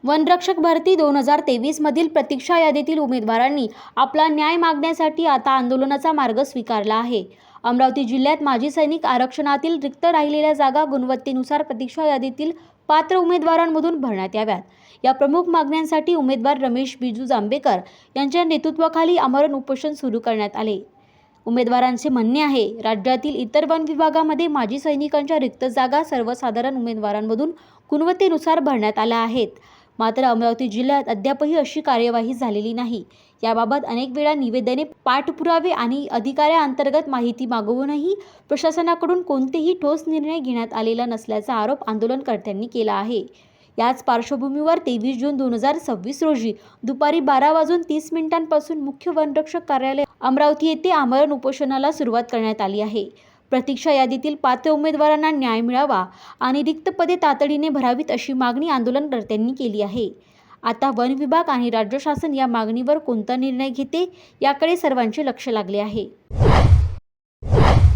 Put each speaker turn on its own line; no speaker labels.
वनरक्षक भरती 2023 मधील प्रतीक्षा यादीतील उमेदवारांनी आपला न्याय मागण्यासाठी आता आंदोलनाचा मार्ग स्वीकारला आहे। अमरावती जिल्ह्यात माजी सैनिक आरक्षणातील रिक्त राहिलेल्या जागा गुणवत्तेनुसार प्रतीक्षा यादीतील पात्र उमेदवारांमधून भरण्यात याव्यात। या प्रमुख मागण्यांसाठी उमेदवार रमेश बिजू जांभेकर यांच्या नेतृत्वाखाली आमरण उपोषण सुरू करण्यात आले। उमेदवारांचे म्हणणे आहे, राज्यातील इतर वन विभागामध्ये माजी सैनिकांच्या रिक्त जागा सर्वसाधारण उमेदवारांमधून गुणवत्तेनुसार भरण्यात आल्या आहेत। मात्र अमरावती जिल्ह्यात अद्यापही अशी कार्यवाही झालेली नाही। याबाबत अनेक वेळा निवेदने, पाठपुरावे आणि अधिकाऱ्यांअंतर्गत माहिती मागवूनही प्रशासनाकडून कोणतेही ठोस निर्णय घेण्यात आलेला नसल्याचा आरोप आंदोलनकर्त्यांनी केला आहे। याच पार्श्वभूमीवर 23 जून 2026 रोजी दुपारी 12:30 पासून मुख्य वनरक्षक कार्यालय अमरावती येथे आमरण उपोषणाला सुरुवात करण्यात आली आहे। प्रतीक्षा यादीतील पात्र उमेदवारांना न्याय मिळावा आणि रिक्त पदे तातडीने भरावीत अशी मागणी आंदोलनकर्त्यांनी केली आहे। आता वन विभाग आणि राज्य शासन या मागणीवर कोणता निर्णय घेते याकडे सर्वांचे लक्ष लागले आहे।